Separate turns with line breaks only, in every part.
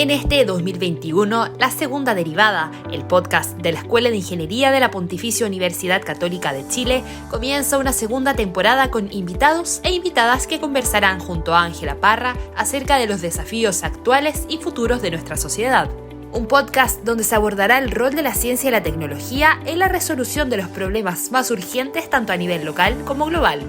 En este 2021, La Segunda Derivada, el podcast de la Escuela de Ingeniería de la Pontificia Universidad Católica de Chile, comienza una segunda temporada con invitados e invitadas que conversarán junto a Ángela Parra acerca de los desafíos actuales y futuros de nuestra sociedad. Un podcast donde se abordará el rol de la ciencia y la tecnología en la resolución de los problemas más urgentes tanto a nivel local como global.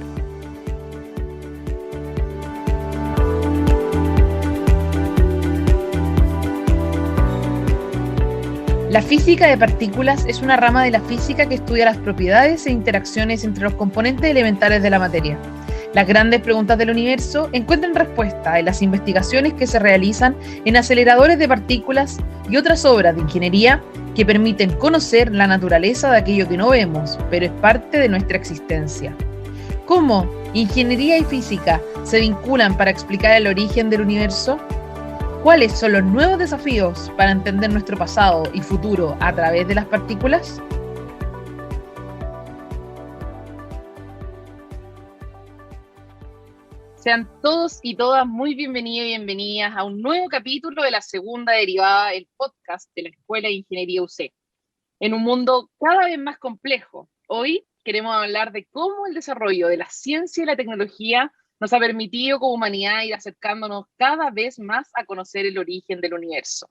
La física de partículas es una rama de la física que estudia las propiedades e interacciones entre los componentes elementales de la materia. Las grandes preguntas del universo encuentran respuesta en las investigaciones que se realizan en aceleradores de partículas y otras obras de ingeniería que permiten conocer la naturaleza de aquello que no vemos, pero es parte de nuestra existencia. ¿Cómo ingeniería y física se vinculan para explicar el origen del universo? ¿Cuáles son los nuevos desafíos para entender nuestro pasado y futuro a través de las partículas? Sean todos y todas muy bienvenidos y bienvenidas a un nuevo capítulo de La Segunda Derivada, el podcast de la Escuela de Ingeniería UC. En un mundo cada vez más complejo, hoy queremos hablar de cómo el desarrollo de la ciencia y la tecnología nos ha permitido como humanidad ir acercándonos cada vez más a conocer el origen del universo.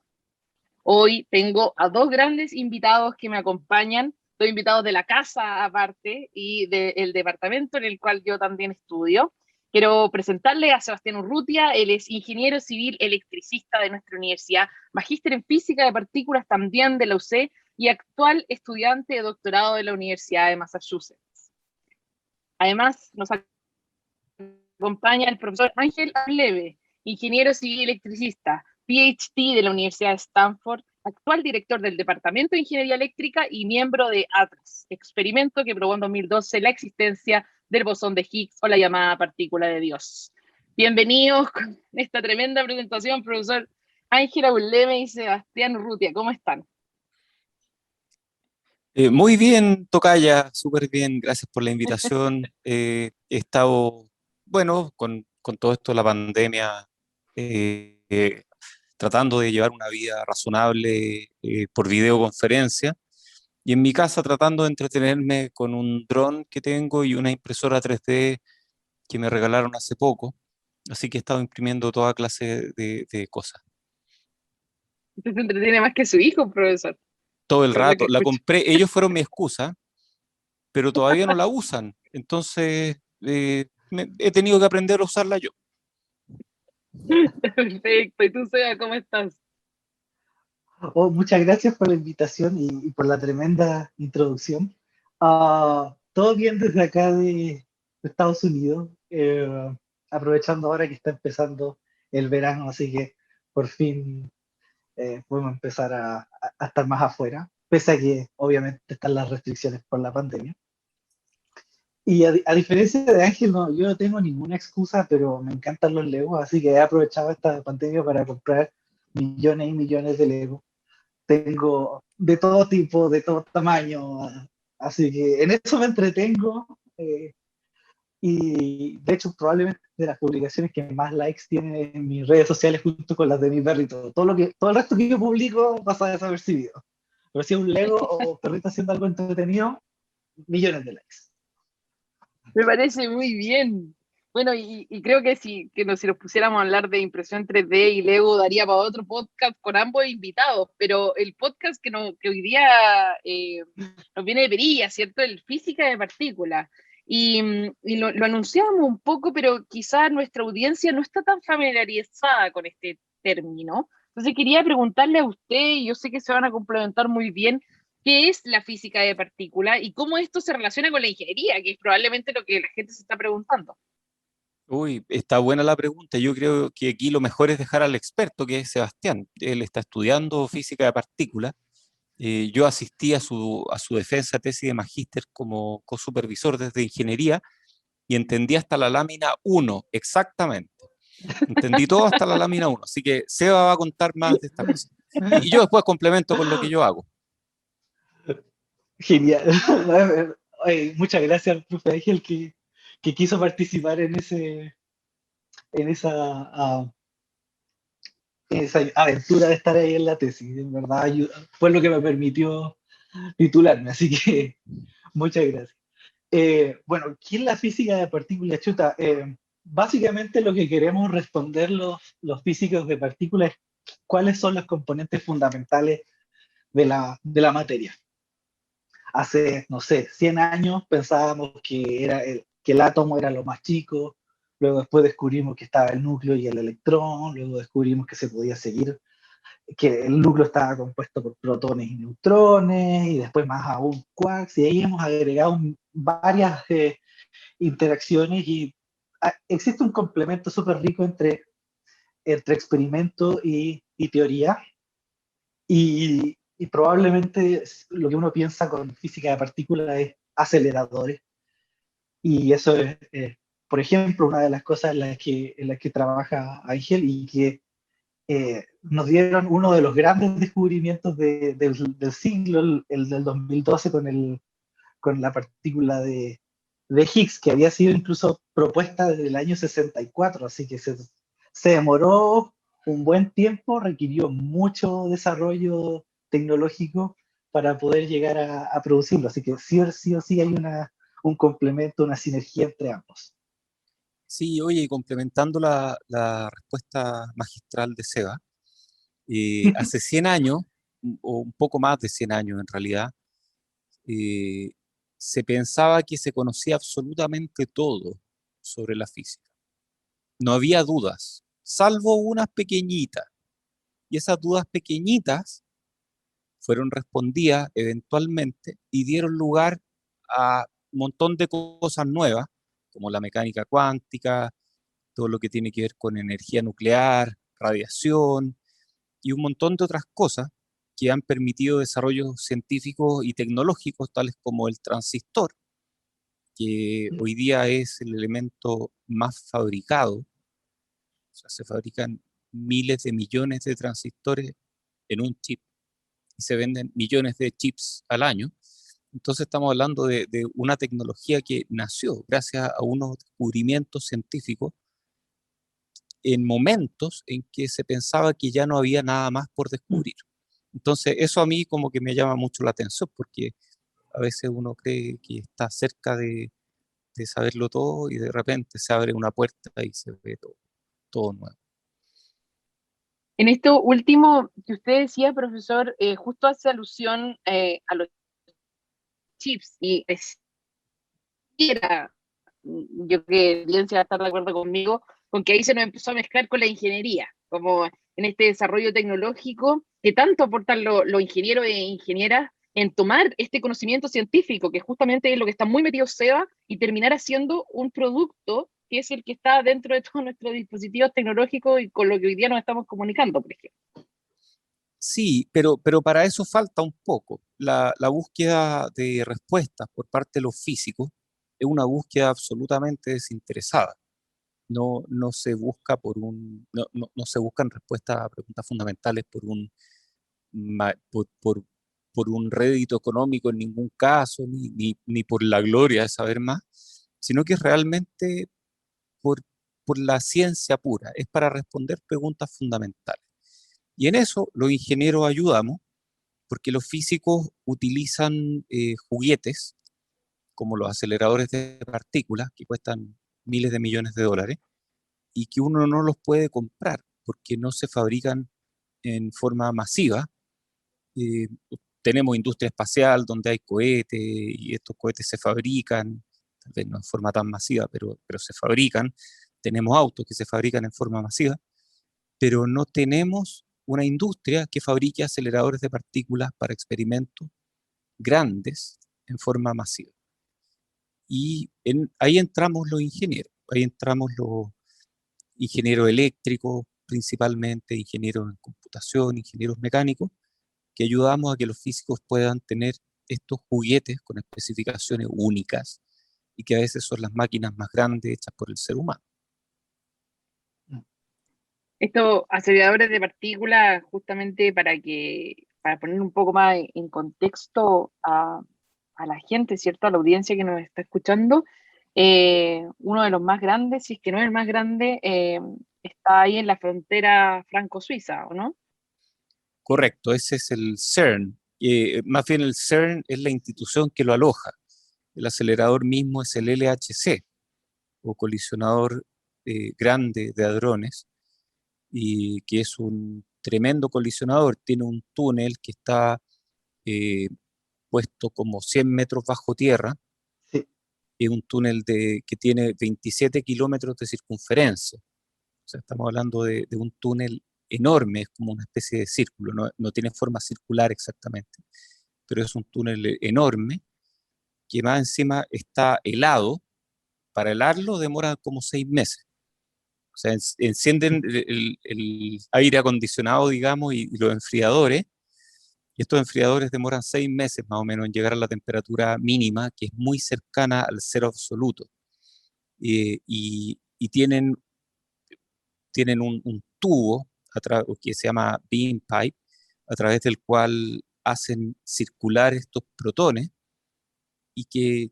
Hoy tengo a dos grandes invitados que me acompañan, dos invitados de la casa aparte y del departamento en el cual yo también estudio. Quiero presentarle a Sebastián Urrutia. Él es ingeniero civil electricista de nuestra universidad, magíster en física de partículas también de la UC y actual estudiante de doctorado de la Universidad de Massachusetts. Además, nos acompaña el profesor Ángel Auleve, ingeniero civil electricista, PhD de la Universidad de Stanford, actual director del Departamento de Ingeniería Eléctrica y miembro de ATLAS, experimento que probó en 2012 la existencia del bosón de Higgs o la llamada partícula de Dios. Bienvenidos con esta tremenda presentación, profesor Ángel Auleve y Sebastián Urrutia. ¿Cómo están?
Muy bien, tocaya, súper bien, gracias por la invitación. He estado, bueno, con todo esto de la pandemia, tratando de llevar una vida razonable por videoconferencia, y en mi casa tratando de entretenerme con un dron que tengo y una impresora 3D que me regalaron hace poco, así que he estado imprimiendo toda clase de cosas.
Usted se entretiene más que su hijo, profesor.
Todo el rato, la compré, ellos fueron mi excusa, pero todavía no la usan. Entonces, he tenido que aprender a usarla yo.
Perfecto. ¿Y tú, Seba, cómo estás?
Oh, muchas gracias por la invitación y por la tremenda introducción. Todo bien desde acá de Estados Unidos, aprovechando ahora que está empezando el verano, así que por fin podemos empezar a estar más afuera, pese a que obviamente están las restricciones por la pandemia. Y a diferencia de Ángel, no, yo no tengo ninguna excusa, pero me encantan los Legos, así que he aprovechado esta pandemia para comprar millones y millones de Legos. Tengo de todo tipo, de todo tamaño, así que en eso me entretengo. Y de hecho, probablemente de las publicaciones que más likes tienen en mis redes sociales, junto con las de mi perrito. Todo el resto que yo publico pasa desapercibido. Pero si es un Lego o perrito haciendo algo entretenido, millones de likes.
Me parece muy bien. Bueno, y creo que si nos pusiéramos a hablar de impresión 3D y Lego, daría para otro podcast con ambos invitados, pero el podcast que hoy día nos viene de perilla, ¿cierto? El física de partículas. Y lo anunciamos un poco, pero quizás nuestra audiencia no está tan familiarizada con este término. Entonces quería preguntarle a usted, y yo sé que se van a complementar muy bien, ¿qué es la física de partículas y cómo esto se relaciona con la ingeniería? Que es probablemente lo que la gente se está preguntando.
Uy, está buena la pregunta. Yo creo que aquí lo mejor es dejar al experto, que es Sebastián. Él está estudiando física de partículas. Yo asistí a su defensa tesis de magíster como cosupervisor desde ingeniería y entendí hasta la lámina 1, exactamente. Entendí todo hasta la lámina 1. Así que Seba va a contar más de esta cosa. Y yo después complemento con lo que yo hago.
Genial. Oye, muchas gracias al profe Ángel que quiso participar en esa esa aventura de estar ahí en la tesis. En verdad, fue lo que me permitió titularme, así que muchas gracias. Bueno, ¿qué es la física de partículas chuta? Básicamente lo que queremos responder los físicos de partículas es cuáles son los componentes fundamentales de la materia. Hace, no sé, 100 años pensábamos que el átomo era lo más chico, luego después descubrimos que estaba el núcleo y el electrón, luego descubrimos que se podía seguir, que el núcleo estaba compuesto por protones y neutrones, y después más aún quarks, y ahí hemos agregado varias interacciones y existe un complemento súper rico entre experimento y teoría, y probablemente lo que uno piensa con física de partículas es aceleradores, y eso es, por ejemplo, una de las cosas en las que trabaja Ángel y que nos dieron uno de los grandes descubrimientos del siglo, el del 2012 con la partícula de Higgs, que había sido incluso propuesta desde el año 64, así que se demoró un buen tiempo, requirió mucho desarrollo tecnológico para poder llegar a producirlo, así que sí o sí hay un complemento, una sinergia entre ambos.
Sí, oye, y complementando la respuesta magistral de Seba, hace 100 años, o un poco más de 100 años en realidad, eh, se pensaba que se conocía absolutamente todo sobre la física. No había dudas, salvo unas pequeñitas. Y esas dudas pequeñitas fueron respondidas eventualmente y dieron lugar a un montón de cosas nuevas, como la mecánica cuántica, todo lo que tiene que ver con energía nuclear, radiación y un montón de otras cosas que han permitido desarrollos científicos y tecnológicos tales como el transistor, que hoy día es el elemento más fabricado. O sea, se fabrican miles de millones de transistores en un chip y se venden millones de chips al año. Entonces estamos hablando de una tecnología que nació gracias a unos descubrimientos científicos en momentos en que se pensaba que ya no había nada más por descubrir. Entonces eso a mí como que me llama mucho la atención porque a veces uno cree que está cerca de saberlo todo y de repente se abre una puerta y se ve todo nuevo.
En esto último que usted decía, profesor, justo hace alusión a los chips y era, yo que bien se va a estar de acuerdo conmigo, con que ahí se nos empezó a mezclar con la ingeniería, como en este desarrollo tecnológico, que tanto aportan los ingenieros e ingenieras en tomar este conocimiento científico, que justamente es lo que está muy metido SEBA, y terminar haciendo un producto que es el que está dentro de todos nuestros dispositivos tecnológicos y con lo que hoy día nos estamos comunicando, por ejemplo.
Sí, pero para eso falta un poco. La búsqueda de respuestas por parte de los físicos es una búsqueda absolutamente desinteresada. No se busca no se buscan respuestas a preguntas fundamentales por un rédito económico en ningún caso, ni por la gloria de saber más, sino que es realmente por, por la ciencia pura, es para responder preguntas fundamentales. Y en eso los ingenieros ayudamos porque los físicos utilizan juguetes como los aceleradores de partículas que cuestan miles de millones de dólares y que uno no los puede comprar porque no se fabrican en forma masiva. Eh, Tenemos industria espacial donde hay cohetes y estos cohetes se fabrican, tal vez no en forma tan masiva, pero se fabrican. Tenemos autos que se fabrican en forma masiva, pero no tenemos una industria que fabrique aceleradores de partículas para experimentos grandes en forma masiva. Y ahí entramos los ingenieros, ahí entramos los ingenieros eléctricos principalmente, ingenieros en computación, ingenieros mecánicos, que ayudamos a que los físicos puedan tener estos juguetes con especificaciones únicas y que a veces son las máquinas más grandes hechas por el ser humano.
Estos aceleradores de partículas, justamente para poner un poco más en contexto a la gente, ¿cierto? A la audiencia que nos está escuchando, uno de los más grandes, si es que no es el más grande, está ahí en la frontera franco-suiza, ¿o no?
Correcto, ese es el CERN. Más bien el CERN es la institución que lo aloja. El acelerador mismo es el LHC, o colisionador grande de hadrones, y que es un tremendo colisionador. Tiene un túnel que está eh, puesto como 100 metros bajo tierra,
Sí.
y un túnel que tiene 27 kilómetros de circunferencia. O sea, estamos hablando de un túnel enorme, es como una especie de círculo, no tiene forma circular exactamente, pero es un túnel enorme que más encima está helado. Para helarlo demora como 6 meses. O sea, encienden el aire acondicionado, digamos, y los enfriadores, y estos enfriadores demoran 6 meses más o menos en llegar a la temperatura mínima, que es muy cercana al cero absoluto. Y tienen un tubo que se llama beam pipe, a través del cual hacen circular estos protones y que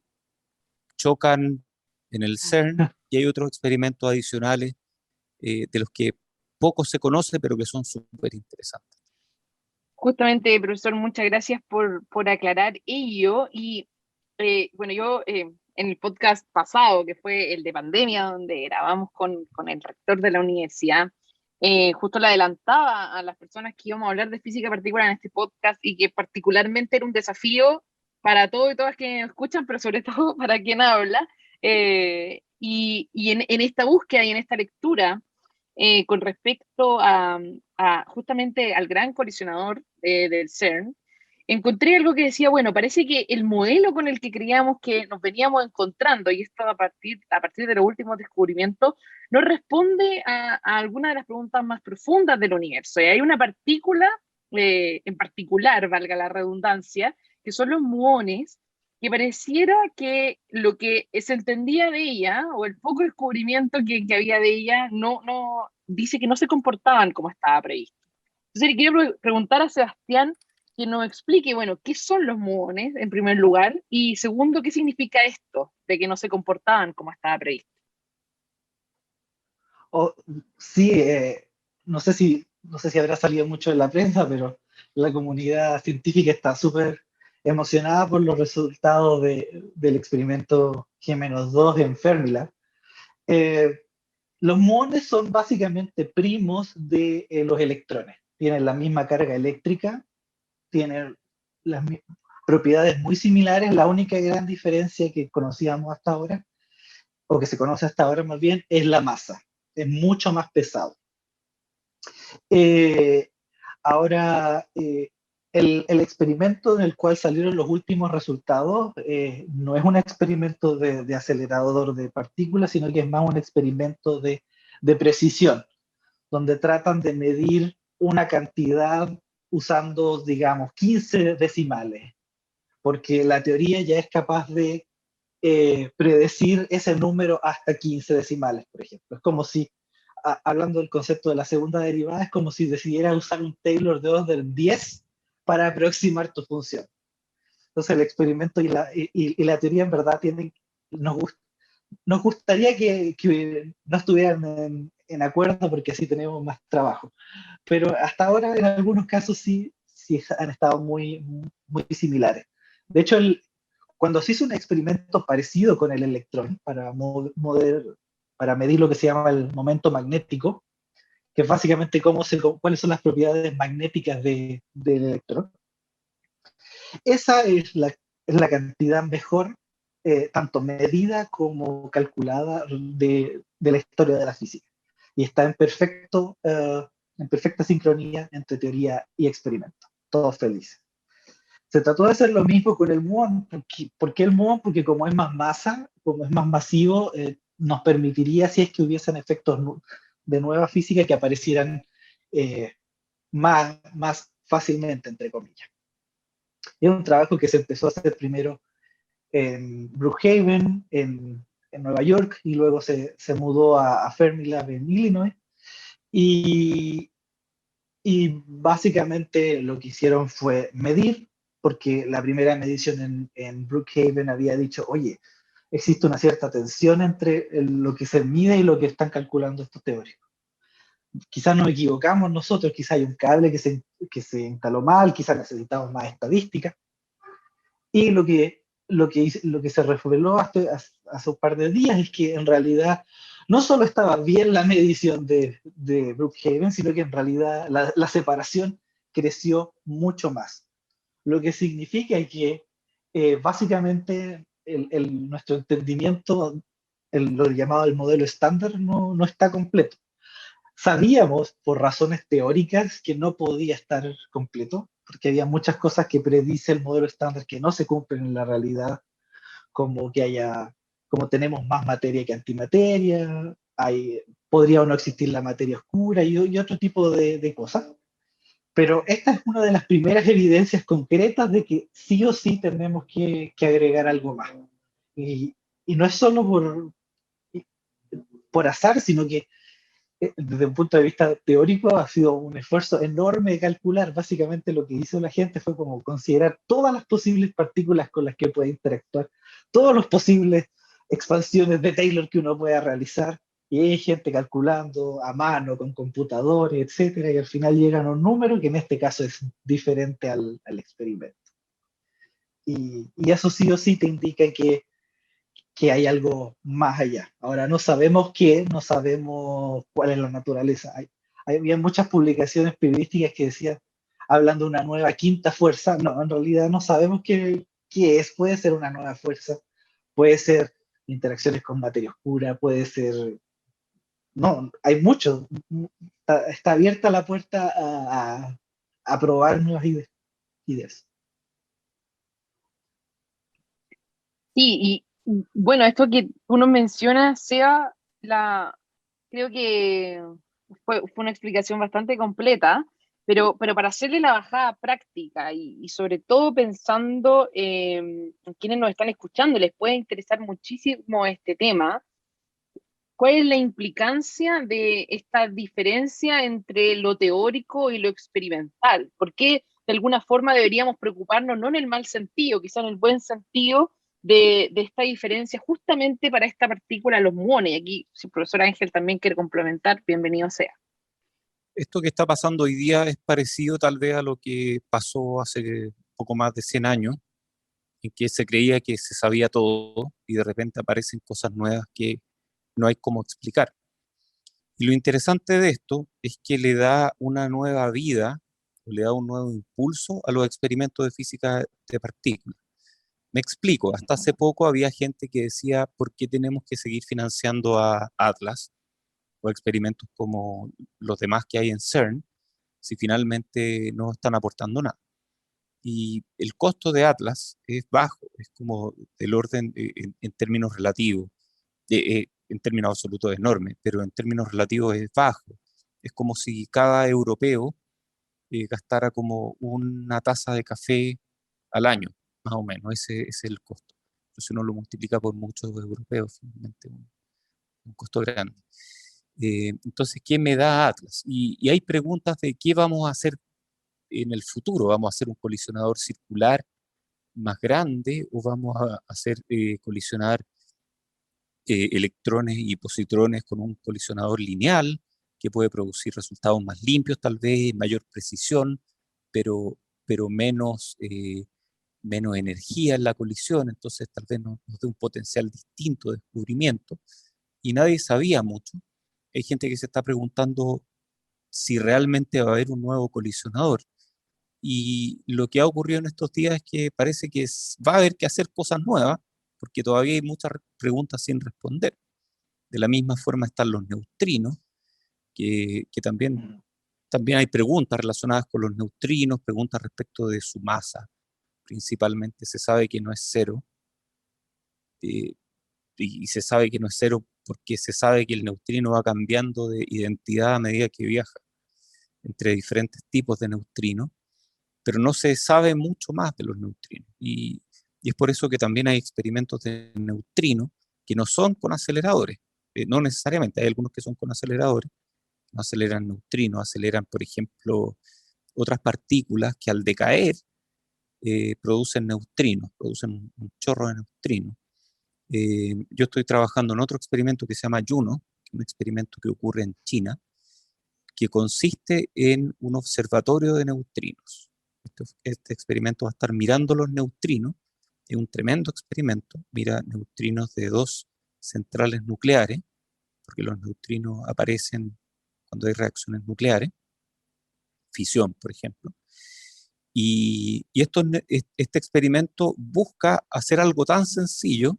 chocan en el CERN, y hay otros experimentos adicionales de los que poco se conoce, pero que son súper interesantes.
Justamente, profesor, muchas gracias por aclarar ello. Y bueno, yo en el podcast pasado, que fue el de pandemia, donde grabamos con el rector de la universidad, justo le adelantaba a las personas que íbamos a hablar de física particular en este podcast y que particularmente era un desafío para todos y todas que nos escuchan, pero sobre todo para quien habla. Y en esta búsqueda y en esta lectura, con respecto a justamente al gran colisionador del CERN, encontré algo que decía, bueno, parece que el modelo con el que creíamos que nos veníamos encontrando, y esto a partir de los últimos descubrimientos, no responde a alguna de las preguntas más profundas del universo. Y hay una partícula en particular, valga la redundancia, que son los muones, que pareciera que lo que se entendía de ella, o el poco descubrimiento que había de ella, dice que no se comportaban como estaba previsto. Entonces, le quiero preguntar a Sebastián que nos explique, bueno, qué son los muones, en primer lugar, y segundo, qué significa esto de que no se comportaban como estaba previsto.
O, sí, no sé si habrá salido mucho en la prensa, pero la comunidad científica está súper emocionada por los resultados del experimento G-2 en Fermilab. Eh, los muones son básicamente primos de los electrones. Tienen la misma carga eléctrica, tienen las propiedades muy similares. La única gran diferencia que conocíamos hasta ahora, o que se conoce hasta ahora más bien, es la masa. Es mucho más pesado. Eh, ahora, el experimento en el cual salieron los últimos resultados no es un experimento de acelerador de partículas, sino que es más un experimento de precisión, donde tratan de medir una cantidad usando, digamos, 15 decimales, porque la teoría ya es capaz de predecir ese número hasta 15 decimales, por ejemplo. Es como si, hablando del concepto de la segunda derivada, es como si decidieras usar un Taylor de orden 10 para aproximar tu función. Entonces el experimento y la teoría en verdad nos gustaría que no estuvieran en acuerdo, porque así tenemos más trabajo. Pero hasta ahora en algunos casos sí han estado muy, muy similares. De hecho, cuando se hizo un experimento parecido con el electrón para medir lo que se llama el momento magnético, que es básicamente cuáles son las propiedades magnéticas del electrón, esa es la cantidad mejor, tanto medida como calculada de la historia de la física. Y está en perfecta sincronía entre teoría y experimento. Todos felices. Se trató de hacer lo mismo con el muón. ¿Por qué el muón? Porque como es más masa, como es más masivo, nos permitiría, si es que hubiesen efectos de nueva física, que aparecieran más fácilmente, entre comillas. Es un trabajo que se empezó a hacer primero en Brookhaven, en Nueva York, y luego se mudó a Fermilab en Illinois. Y básicamente lo que hicieron fue medir, porque la primera medición en Brookhaven había dicho, oye, existe una cierta tensión entre lo que se mide y lo que están calculando estos teóricos. quizás nos equivocamos nosotros, quizás hay un cable que se instaló mal, quizás necesitamos más estadística. Y lo que se reveló hace un par de días es que en realidad no solo estaba bien la medición de Brookhaven, sino que en realidad la separación creció mucho más. Lo que significa que básicamente nuestro entendimiento, lo llamado el modelo estándar, no está completo. Sabíamos por razones teóricas que no podía estar completo, porque había muchas cosas que predice el modelo estándar que no se cumplen en la realidad, como como tenemos más materia que antimateria, podría o no existir la materia oscura y otro tipo de cosas. Pero esta es una de las primeras evidencias concretas de que sí o sí tenemos que agregar algo más. Y, y no es solo por azar, sino que desde un punto de vista teórico ha sido un esfuerzo enorme de calcular. Básicamente lo que hizo la gente fue como considerar todas las posibles partículas con las que puede interactuar, todos los posibles expansiones de Taylor que uno pueda realizar, y hay gente calculando a mano, con computadores, etcétera, y al final llegan a un número que en este caso es diferente al experimento. Y eso sí o sí te indica que hay algo más allá. Ahora no sabemos qué, no sabemos cuál es la naturaleza. Había muchas publicaciones periodísticas que decían, hablando de una nueva quinta fuerza, no, en realidad no sabemos qué es, puede ser una nueva fuerza, puede ser interacciones con materia oscura, puede ser, no, hay mucho, está abierta la puerta a probar nuevas ideas.
Sí, y bueno, esto que uno menciona, creo que fue una explicación bastante completa, pero para hacerle la bajada práctica y sobre todo pensando en quienes nos están escuchando, les puede interesar muchísimo este tema. ¿Cuál es la implicancia de esta diferencia entre lo teórico y lo experimental? ¿Por qué de alguna forma deberíamos preocuparnos, no en el mal sentido, quizá en el buen sentido, de esta diferencia justamente para esta partícula, los muones? Y aquí, si el profesor Ángel también quiere complementar, bienvenido sea.
Esto que está pasando hoy día es parecido tal vez a lo que pasó hace poco más de 100 años, en que se creía que se sabía todo y de repente aparecen cosas nuevas que no hay cómo explicar. Y lo interesante de esto es que le da una nueva vida, o le da un nuevo impulso a los experimentos de física de partículas. Me explico, hasta hace poco había gente que decía, ¿por qué tenemos que seguir financiando a Atlas o experimentos como los demás que hay en CERN si finalmente no están aportando nada? Y el costo de Atlas es bajo, es como del orden en términos relativos, en términos absolutos es enorme, pero en términos relativos es bajo. Es como si cada europeo gastara como una taza de café al año, más o menos, ese es el costo. Entonces uno lo multiplica por muchos europeos, finalmente un costo grande. Entonces, ¿qué me da Atlas? Y hay preguntas de qué vamos a hacer en el futuro. ¿Vamos a hacer un colisionador circular más grande o vamos a hacer colisionar electrones y positrones con un colisionador lineal que puede producir resultados más limpios, tal vez, mayor precisión, pero menos energía en la colisión, entonces tal vez nos dé un potencial distinto de descubrimiento? Y nadie sabía mucho. Hay gente que se está preguntando si realmente va a haber un nuevo colisionador. Y lo que ha ocurrido en estos días es que parece que va a haber que hacer cosas nuevas, porque todavía hay muchas preguntas sin responder. De la misma forma están los neutrinos, que también hay preguntas relacionadas con los neutrinos, preguntas respecto de su masa. Principalmente se sabe que no es cero, eh, y se sabe que no es cero porque se sabe que el neutrino va cambiando de identidad a medida que viaja entre diferentes tipos de neutrinos, pero no se sabe mucho más de los neutrinos. Y es por eso que también hay experimentos de neutrinos que no son con aceleradores. No necesariamente, hay algunos que son con aceleradores, no aceleran neutrinos, aceleran, por ejemplo, otras partículas que al decaer producen neutrinos, producen un chorro de neutrinos. Yo estoy trabajando en otro experimento que se llama Juno, un experimento que ocurre en China, que consiste en un observatorio de neutrinos. Este experimento va a estar mirando los neutrinos, es un tremendo experimento, mira neutrinos de 2 centrales nucleares, porque los neutrinos aparecen cuando hay reacciones nucleares, fisión, por ejemplo. Este experimento busca hacer algo tan sencillo,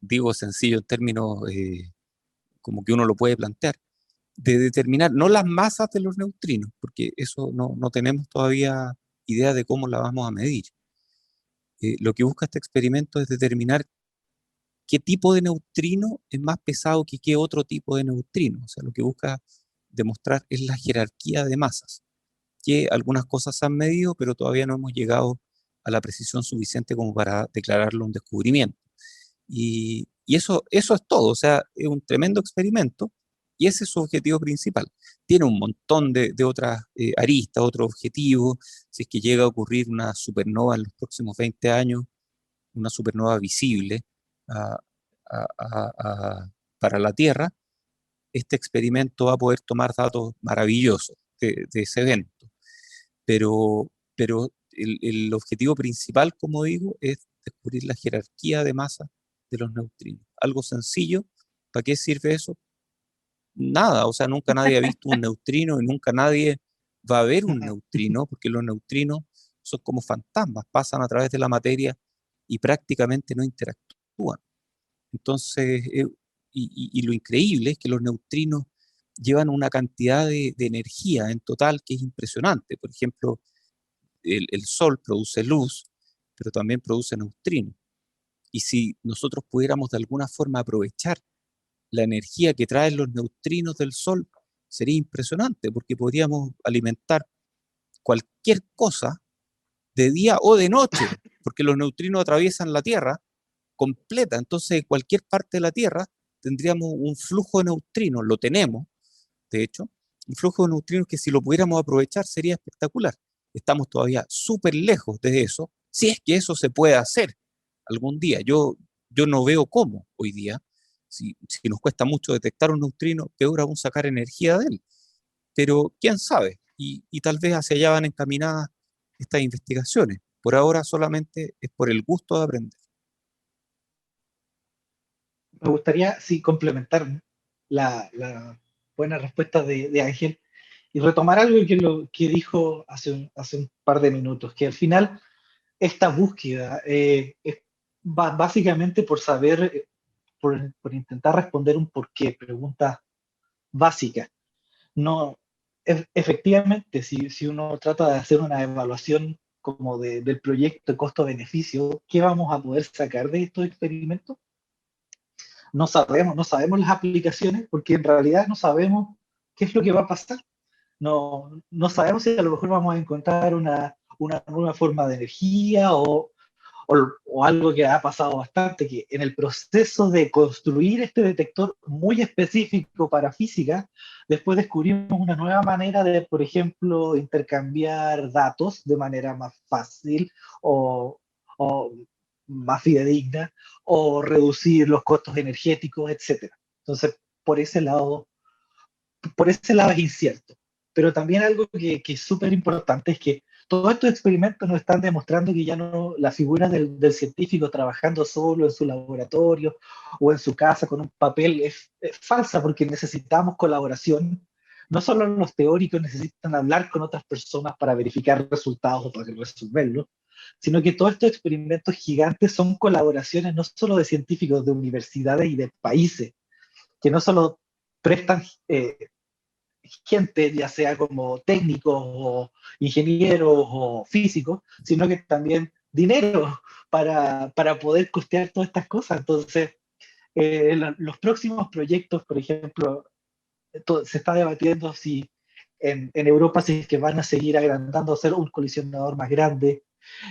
digo sencillo en términos como que uno lo puede plantear, de determinar no las masas de los neutrinos, porque eso no tenemos todavía idea de cómo la vamos a medir. Lo que busca este experimento es determinar qué tipo de neutrino es más pesado que qué otro tipo de neutrino. O sea, lo que busca demostrar es la jerarquía de masas, que algunas cosas se han medido, pero todavía no hemos llegado a la precisión suficiente como para declararlo un descubrimiento. Y eso es todo, o sea, es un tremendo experimento y ese es su objetivo principal. Tiene un montón de otras aristas, otros objetivos. Si es que llega a ocurrir una supernova en los próximos 20 años, una supernova visible a- para la Tierra, este experimento va a poder tomar datos maravillosos de ese evento. Pero el objetivo principal, como digo, es descubrir la jerarquía de masa de los neutrinos. Algo sencillo. ¿Para qué sirve eso? Nada, o sea, nunca nadie ha visto un neutrino y nunca nadie va a ver un neutrino, porque los neutrinos son como fantasmas, pasan a través de la materia y prácticamente no interactúan. Entonces, y lo increíble es que los neutrinos llevan una cantidad de energía en total que es impresionante. Por ejemplo, el Sol produce luz, pero también produce neutrinos. Y si nosotros pudiéramos de alguna forma aprovechar la energía que traen los neutrinos del Sol, sería impresionante, porque podríamos alimentar cualquier cosa de día o de noche, porque los neutrinos atraviesan la Tierra completa. Entonces, en cualquier parte de la Tierra tendríamos un flujo de neutrinos, lo tenemos, de hecho, un flujo de neutrinos que si lo pudiéramos aprovechar sería espectacular. Estamos todavía súper lejos de eso, si es que eso se puede hacer algún día. Yo no veo cómo hoy día, si nos cuesta mucho detectar un neutrino, peor aún sacar energía de él. Pero quién sabe, y tal vez hacia allá van encaminadas estas investigaciones. Por ahora solamente es por el gusto de aprender.
Me gustaría, sí, complementar la buena respuesta de Ángel y retomar algo que dijo hace un par de minutos, que al final esta búsqueda es básicamente por saber, por intentar responder un porqué, preguntas básicas. No, efectivamente, si uno trata de hacer una evaluación como del proyecto costo-beneficio, ¿qué vamos a poder sacar de estos experimentos? No sabemos las aplicaciones porque en realidad no sabemos qué es lo que va a pasar. No sabemos si a lo mejor vamos a encontrar una nueva forma de energía o algo que ha pasado bastante, que en el proceso de construir este detector muy específico para física, después descubrimos una nueva manera de, por ejemplo, intercambiar datos de manera más fácil o más fidedigna, o reducir los costos energéticos, etcétera. Entonces, por ese lado, es incierto. Pero también algo que es súper importante es que todos estos experimentos nos están demostrando que ya no la figura del científico trabajando solo en su laboratorio o en su casa con un papel es falsa, porque necesitamos colaboración. No solo los teóricos necesitan hablar con otras personas para verificar resultados o para resolverlos, sino que todos estos experimentos gigantes son colaboraciones no solo de científicos de universidades y de países, que no solo prestan gente, ya sea como técnicos o ingenieros o físicos, sino que también dinero para poder costear todas estas cosas. Entonces, los próximos proyectos, por ejemplo, se está debatiendo si en Europa si es que van a seguir agrandando, hacer un colisionador más grande.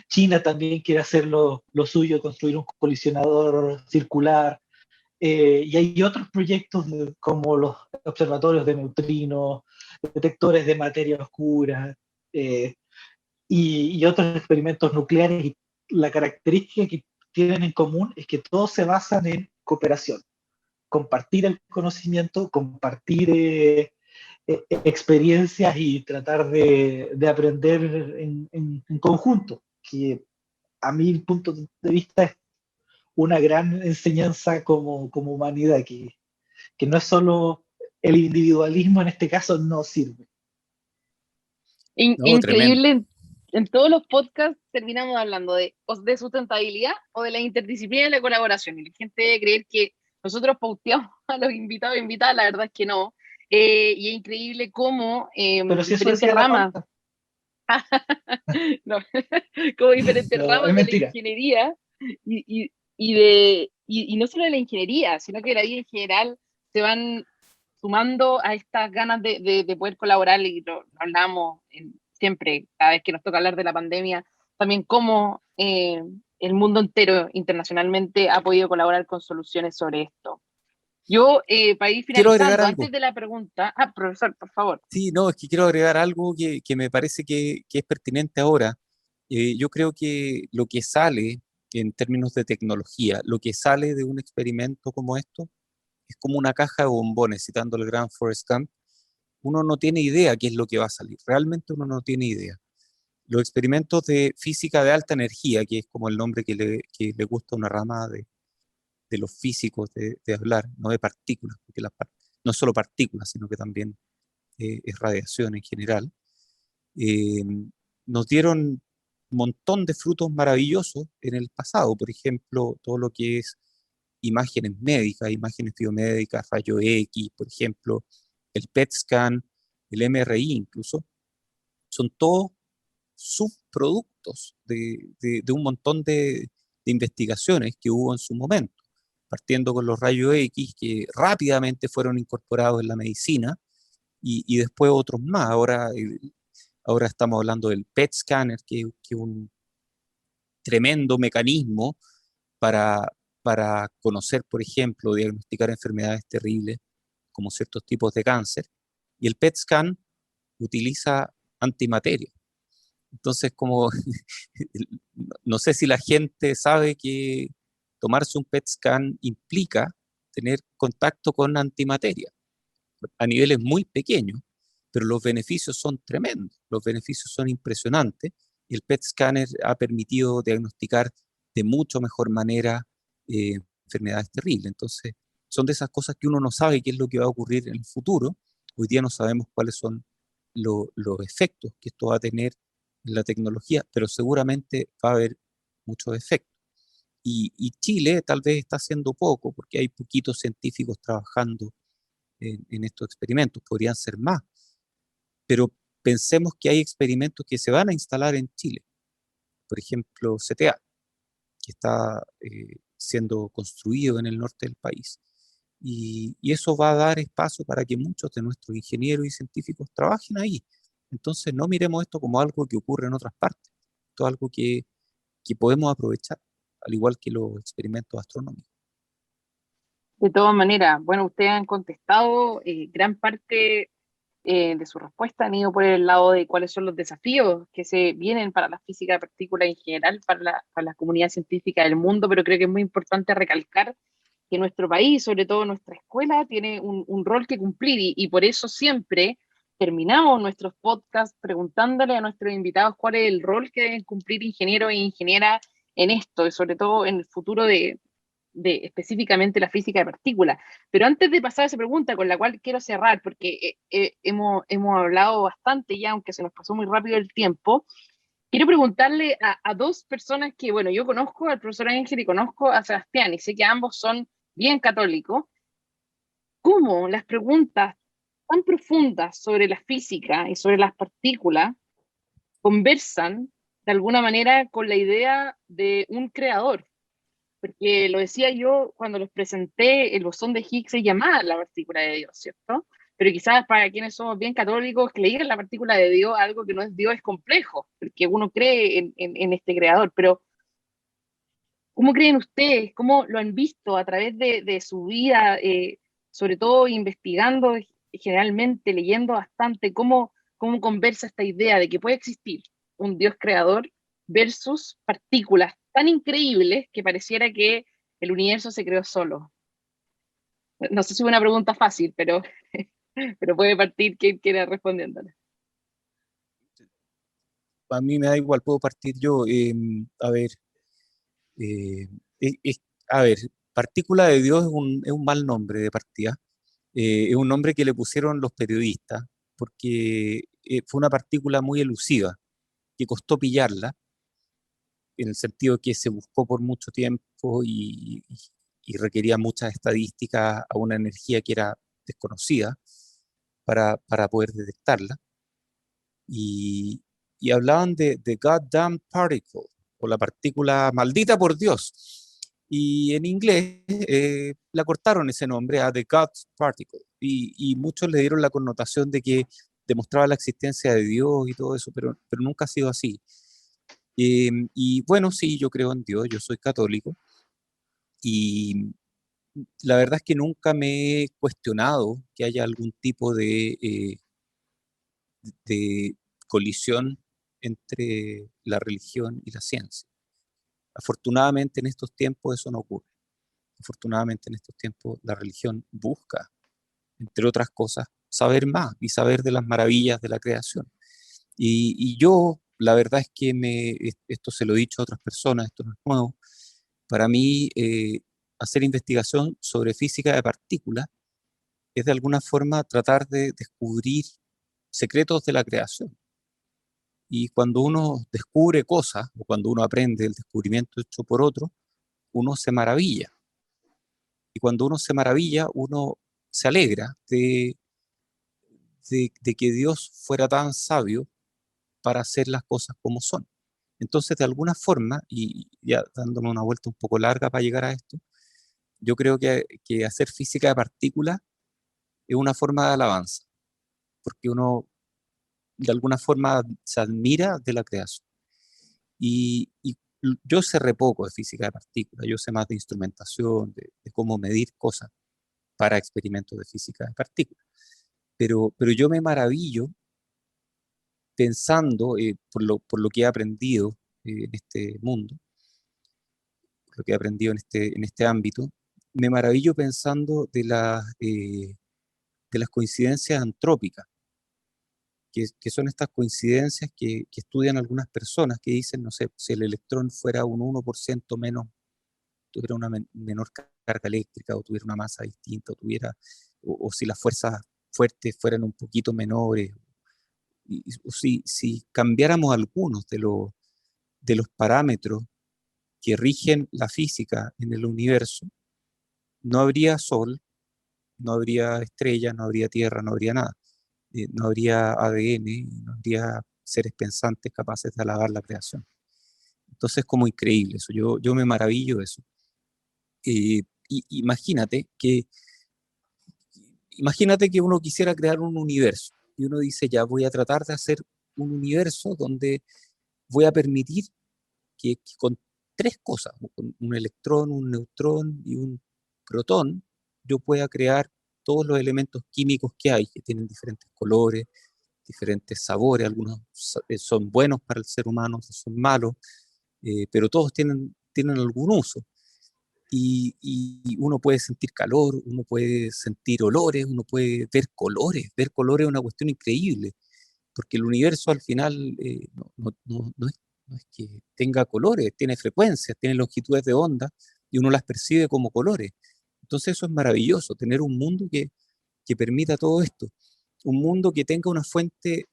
China también quiere hacer lo suyo, construir un colisionador circular. Y hay otros proyectos como los observatorios de neutrinos, detectores de materia oscura eh, y otros experimentos nucleares. Y la característica que tienen en común es que todos se basan en cooperación, compartir el conocimiento, compartir experiencias y tratar de aprender en conjunto, que a mi punto de vista es una gran enseñanza como humanidad, que no es solo el individualismo, en este caso no sirve.
No, tremendo.
Increíble, en todos los podcasts terminamos hablando o de sustentabilidad o de la interdisciplina y la colaboración. Y la gente debe creer que nosotros pauteamos a los invitados e invitadas, la verdad es que no. Y es increíble cómo
Pero si eso
diferentes
decía la
ramas,
pauta,
no, como diferentes
no, es
ramas de la
mentira.
ingeniería y no solo de la ingeniería, sino que de la vida en general se van sumando a estas ganas de poder colaborar, y lo hablamos siempre, cada vez que nos toca hablar de la pandemia, también cómo el mundo entero internacionalmente ha podido colaborar con soluciones sobre esto. Yo, para ir
Quiero agregar
finalizando,
algo.
antes de la pregunta, profesor, por favor.
Sí, no, es que quiero agregar algo que me parece que es pertinente ahora. Yo creo que lo que sale en términos de tecnología, lo que sale de un experimento como esto, es como una caja de bombones, citando al gran Forrest Gump. Uno no tiene idea qué es lo que va a salir, realmente uno no tiene idea. Los experimentos de física de alta energía, que es como el nombre que le gusta a una rama de los físicos de hablar, no de partículas, porque no es solo partículas, sino que también es radiación en general, eh, nos dieron un montón de frutos maravillosos en el pasado. Por ejemplo, todo lo que es imágenes médicas, imágenes biomédicas, rayo X, por ejemplo, el PET scan, el MRI incluso, son todos subproductos de un montón de investigaciones que hubo en su momento, partiendo con los rayos X que rápidamente fueron incorporados en la medicina y después otros más. Ahora estamos hablando del PET scanner, que es un tremendo mecanismo para, para conocer, por ejemplo, diagnosticar enfermedades terribles como ciertos tipos de cáncer. Y el PET scan utiliza antimateria. Entonces, como no sé si la gente sabe que tomarse un PET scan implica tener contacto con antimateria a niveles muy pequeños, pero los beneficios son tremendos, los beneficios son impresionantes y el PET scanner ha permitido diagnosticar de mucho mejor manera enfermedades terribles. Entonces, son de esas cosas que uno no sabe qué es lo que va a ocurrir en el futuro. Hoy día no sabemos cuáles son los efectos que esto va a tener en la tecnología, pero seguramente va a haber muchos efectos. Y Chile tal vez está haciendo poco porque hay poquitos científicos trabajando en estos experimentos, podrían ser más, pero pensemos que hay experimentos que se van a instalar en Chile, por ejemplo, CTA, que está siendo construido en el norte del país. Y eso va a dar espacio para que muchos de nuestros ingenieros y científicos trabajen ahí. Entonces no miremos esto como algo que ocurre en otras partes, esto es algo que podemos aprovechar, al igual que los experimentos astronómicos.
De todas maneras, bueno, ustedes han contestado gran parte de su respuesta, han ido por el lado de cuáles son los desafíos que se vienen para la física de partículas en general, para la comunidad científica del mundo, pero creo que es muy importante recalcar que nuestro país, sobre todo nuestra escuela, tiene un rol que cumplir y por eso siempre terminamos nuestros podcasts preguntándole a nuestros invitados cuál es el rol que deben cumplir ingenieros e ingenieras en esto, y sobre todo en el futuro de específicamente la física de partículas. Pero antes de pasar a esa pregunta, con la cual quiero cerrar, porque hemos hablado bastante ya, aunque se nos pasó muy rápido el tiempo, quiero preguntarle a dos personas que, bueno, yo conozco al profesor Ángel y conozco a Sebastián, y sé que ambos son bien católicos. ¿Cómo las preguntas tan profundas sobre la física y sobre las partículas conversan de alguna manera con la idea de un creador? Porque lo decía yo cuando les presenté, el bosón de Higgs se llamaba la partícula de Dios, ¿cierto? Pero quizás para quienes somos bien católicos, que le digan la partícula de Dios, algo que no es Dios, es complejo, porque uno cree en este creador. Pero ¿cómo creen ustedes? ¿Cómo lo han visto a través de su vida, sobre todo investigando, generalmente leyendo bastante? ¿Cómo conversa esta idea de que puede existir un Dios creador versus partículas tan increíbles que pareciera que el universo se creó solo? No sé si es una pregunta fácil, pero Pero puede partir quien quiera respondiéndole.
A mí me da igual, puedo partir yo. A ver, eh, es- es- a ver, partícula de Dios es un mal nombre de partida. Es un nombre que le pusieron los periodistas porque fue una partícula muy elusiva, que costó pillarla, en el sentido que se buscó por mucho tiempo y requería muchas estadísticas a una energía que era desconocida para poder detectarla. Y, y hablaban de goddamn particle, o la partícula maldita por Dios. Y en inglés la cortaron ese nombre a The God Particle. Y muchos le dieron la connotación de que demostraba la existencia de Dios y todo eso, pero nunca ha sido así. Y bueno, sí, yo creo en Dios, yo soy católico. Y la verdad es que nunca me he cuestionado que haya algún tipo de colisión entre la religión y la ciencia. Afortunadamente en estos tiempos eso no ocurre. Afortunadamente en estos tiempos la religión busca, entre otras cosas, saber más y saber de las maravillas de la creación. Y yo, la verdad es que esto se lo he dicho a otras personas, esto no es nuevo, para mí hacer investigación sobre física de partículas es de alguna forma tratar de descubrir secretos de la creación. Y cuando uno descubre cosas, o cuando uno aprende el descubrimiento hecho por otro, uno se maravilla. Y cuando uno se maravilla, uno se alegra de que Dios fuera tan sabio para hacer las cosas como son. Entonces, de alguna forma, y ya dándome una vuelta un poco larga para llegar a esto, yo creo que hacer física de partículas es una forma de alabanza, porque uno de alguna forma se admira de la creación. Y yo sé re poco de física de partículas, yo sé más de instrumentación, de cómo medir cosas para experimentos de física de partículas. Pero yo me maravillo pensando, por lo que he aprendido en este mundo, lo que he aprendido en este ámbito, me maravillo pensando de las coincidencias antrópicas, que son estas coincidencias que estudian algunas personas que dicen, no sé, si el electrón fuera un 1% menos, tuviera una menor carga eléctrica o tuviera una masa distinta, o si las fuerzas fuertes fueran un poquito menores, o si cambiáramos algunos de los parámetros que rigen la física en el universo, no habría sol, no habría estrellas, no habría tierra, no habría nada. No habría ADN, no habría seres pensantes capaces de alabar la creación. Entonces es como increíble eso, yo me maravillo de eso. Imagínate imagínate que uno quisiera crear un universo y uno dice, ya voy a tratar de hacer un universo donde voy a permitir que con tres cosas, con un electrón, un neutrón y un protón, yo pueda crear todos los elementos químicos que hay, que tienen diferentes colores, diferentes sabores, algunos son buenos para el ser humano, otros son malos, pero todos tienen algún uso. Y uno puede sentir calor, uno puede sentir olores, uno puede ver colores. Ver colores es una cuestión increíble, porque el universo al final no es que tenga colores, tiene frecuencias, tiene longitudes de onda y uno las percibe como colores. Entonces eso es maravilloso, tener un mundo que permita todo esto, un mundo que tenga una fuente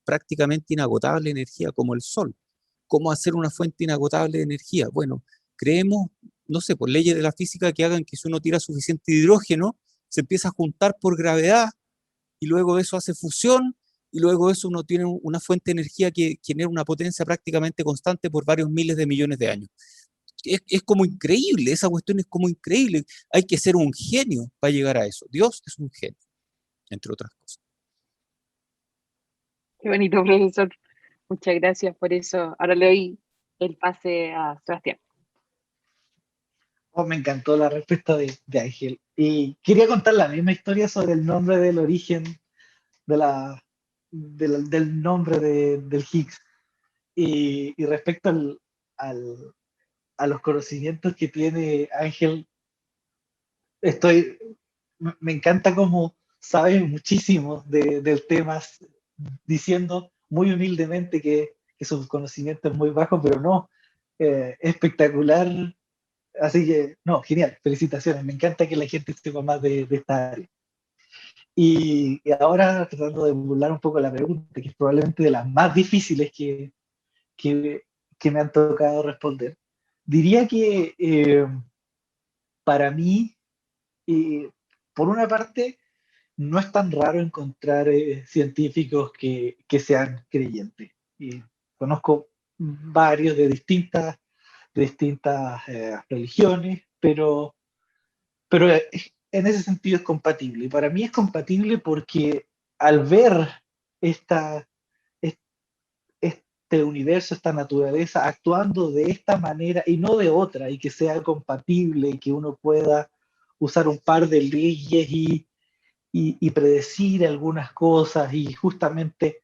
prácticamente inagotable de energía como el sol. ¿Cómo hacer una fuente inagotable de energía? Bueno, creemos, no sé, por leyes de la física que hagan que si uno tira suficiente hidrógeno, se empieza a juntar por gravedad y luego eso hace fusión y luego eso uno tiene una fuente de energía que genera una potencia prácticamente constante por varios miles de millones de años. Es como increíble, esa cuestión es como increíble. Hay que ser un genio para llegar a eso. Dios es un genio, entre otras cosas.
Qué bonito, profesor. Muchas gracias por eso. Ahora le doy el pase a Sebastián.
Oh, me encantó la respuesta de Ángel. Y quería contar la misma historia sobre el nombre del origen de del nombre del Higgs. Y respecto al- a los conocimientos que tiene Ángel, me encanta cómo sabe muchísimo del tema, diciendo muy humildemente que su conocimiento es muy bajo, pero no, espectacular. Así que, no, genial, felicitaciones. Me encanta que la gente sepa más de esta área. Y ahora, tratando de burlar un poco la pregunta, que es probablemente de las más difíciles que, que me han tocado responder, diría que para mí, eh, por una parte, no es tan raro encontrar científicos que sean creyentes. Y conozco varios de distintas religiones, pero en ese sentido es compatible. Y para mí es compatible porque al ver esta, este universo, esta naturaleza actuando de esta manera y no de otra, y que sea compatible y que uno pueda usar un par de leyes y predecir algunas cosas y justamente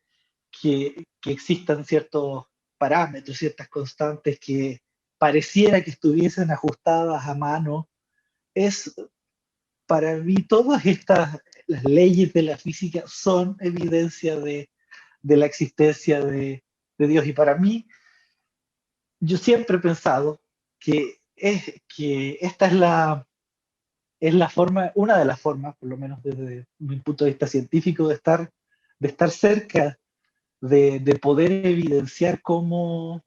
que existan ciertos parámetros, ciertas constantes que pareciera que estuviesen ajustadas a mano, es para mí todas estas las leyes de la física son evidencia de la existencia de Dios. Y para mí, yo siempre he pensado que esta es la forma, una de las formas, por lo menos desde mi punto de vista científico, de estar cerca de poder evidenciar cómo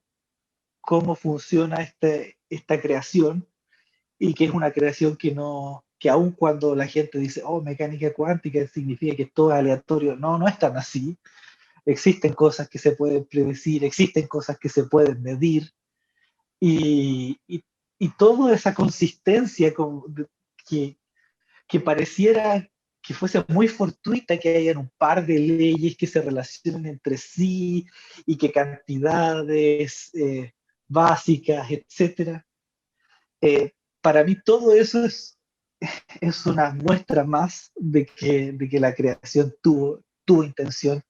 funciona esta creación y que es una creación que no, que aun cuando la gente dice, oh, mecánica cuántica significa que todo es aleatorio, no, no es tan así. Existen cosas que se pueden predecir, existen cosas que se pueden medir y toda esa consistencia que, que pareciera que fuese muy fortuita que hayan un par de leyes que se relacionen entre sí y que cantidades básicas, etcétera. Para mí todo eso es una muestra más de que la creación tuvo intención.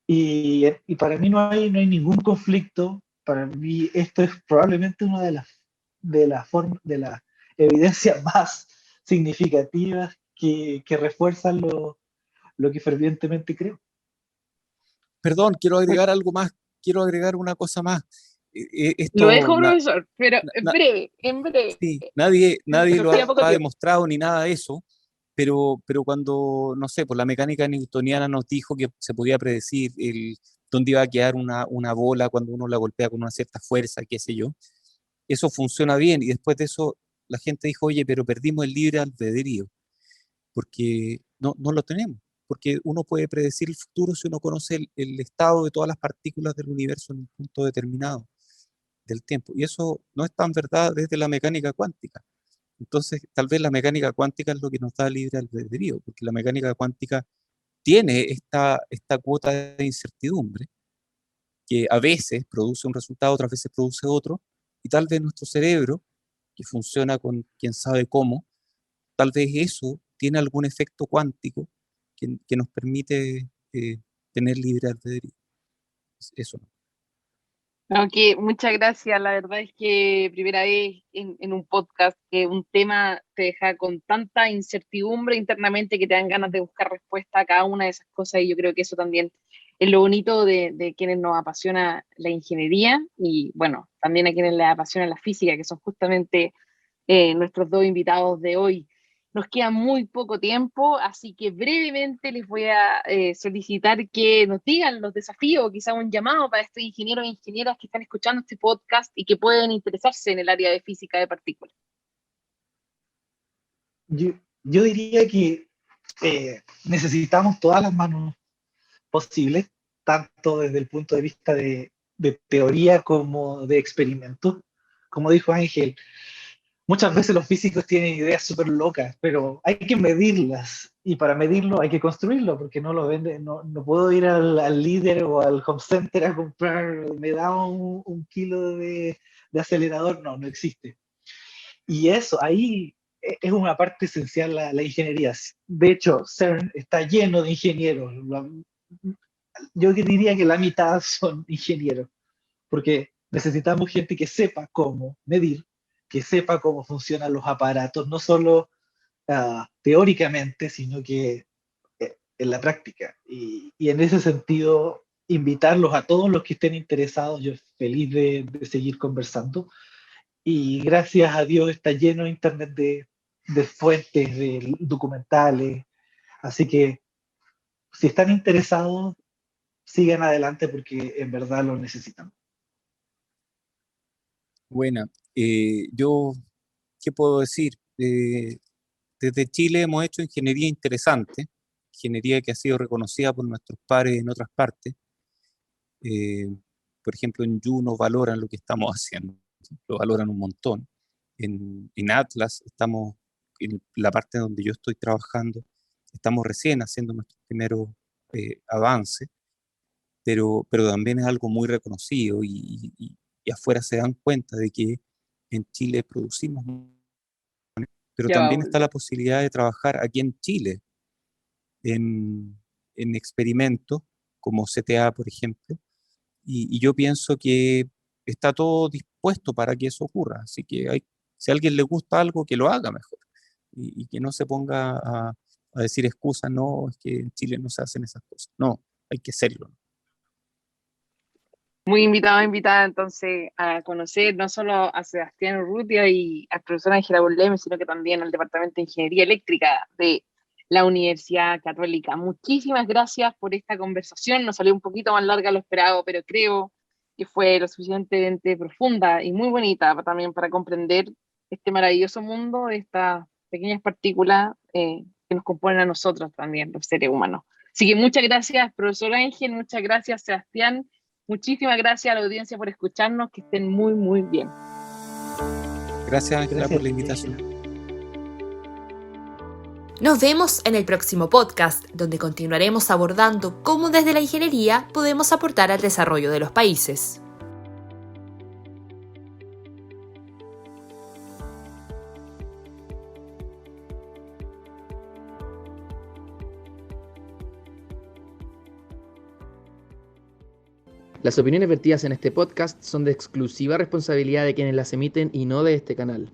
Y para mí no hay ningún conflicto. Para mí esto es probablemente una de las evidencias más significativas que refuerzan lo que fervientemente creo.
Perdón, quiero agregar algo más, quiero agregar una cosa más.
Lo
Esto,
dejo, profesor, pero
na-
en breve.
sí, nadie
Nos
lo
queda poco
ha
tiempo.
demostrado ni nada de eso, pero cuando, no sé, pues la mecánica newtoniana nos dijo que se podía predecir dónde iba a quedar una bola cuando uno la golpea con una cierta fuerza, qué sé yo, eso funciona bien y después de eso la gente dijo, oye, pero perdimos el libre albedrío, porque no lo tenemos, porque uno puede predecir el futuro si uno conoce el estado de todas las partículas del universo en un punto determinado del tiempo. Y eso no es tan verdad desde la mecánica cuántica. Entonces, tal vez la mecánica cuántica es lo que nos da libre albedrío, porque la mecánica cuántica tiene esta cuota de incertidumbre que a veces produce un resultado, otras veces produce otro, y tal vez nuestro cerebro, que funciona con quién sabe cómo, tal vez eso tiene algún efecto cuántico que nos permite tener libre albedrío. Eso no.
Ok, muchas gracias. La verdad es que primera vez en un podcast que un tema te deja con tanta incertidumbre internamente que te dan ganas de buscar respuesta a cada una de esas cosas y yo creo que eso también es lo bonito de quienes nos apasiona la ingeniería y bueno, también a quienes les apasiona la física, que son justamente nuestros dos invitados de hoy. Nos queda muy poco tiempo, así que brevemente les voy a solicitar que nos digan los desafíos, quizá un llamado para estos ingenieros e ingenieras que están escuchando este podcast y que pueden interesarse en el área de física de partículas.
Yo, yo diría que necesitamos todas las manos posibles, tanto desde el punto de vista de teoría como de experimento. Como dijo Ángel, muchas veces los físicos tienen ideas súper locas, pero hay que medirlas. Y para medirlo hay que construirlo, porque no lo vende, no puedo ir al líder o al home center a comprar, me da un kilo de acelerador, no existe. Y eso, ahí es una parte esencial la ingeniería. De hecho, CERN está lleno de ingenieros. Yo diría que la mitad son ingenieros, porque necesitamos gente que sepa cómo medir, que sepa cómo funcionan los aparatos, no solo teóricamente, sino que en la práctica. Y en ese sentido, invitarlos a todos los que estén interesados, yo feliz de seguir conversando. Y gracias a Dios está lleno de internet de fuentes, de documentales. Así que si están interesados, sigan adelante porque en verdad lo necesitan.
Buena. Yo, ¿qué puedo decir? Desde Chile hemos hecho ingeniería interesante, ingeniería que ha sido reconocida por nuestros pares en otras partes. Eh, por ejemplo, en Juno valoran lo que estamos haciendo, lo valoran un montón. En Atlas estamos, en la parte donde yo estoy trabajando, estamos recién haciendo nuestros primeros avances, pero también es algo muy reconocido y afuera se dan cuenta de que en Chile producimos, pero
Ya,
también está la posibilidad de trabajar aquí en Chile en experimentos como CTA, por ejemplo, y yo pienso que está todo dispuesto para que eso ocurra, así que si a alguien le gusta algo, que lo haga mejor y que no se ponga a decir excusas, no, es que en Chile no se hacen esas cosas, no, hay que hacerlo.
muy invitado, invitada entonces a conocer no solo a Sebastián Urrutia y al profesor Ángela Burleme, sino que también al Departamento de Ingeniería Eléctrica de la Universidad Católica. Muchísimas gracias por esta conversación. Nos salió un poquito más larga de lo esperado, pero creo que fue lo suficientemente profunda y muy bonita también para comprender este maravilloso mundo de estas pequeñas partículas que nos componen a nosotros también, los seres humanos. Así que muchas gracias, profesor Ángel, muchas gracias, Sebastián. Muchísimas gracias a la audiencia por escucharnos, que estén muy, muy bien.
Gracias, Ángela, por
Gracias,
la
Ángela.
invitación.
Nos vemos en el próximo podcast, donde continuaremos abordando cómo desde la ingeniería podemos aportar al desarrollo de los países.
Las opiniones vertidas en este podcast son de exclusiva responsabilidad de quienes las emiten y no de este canal.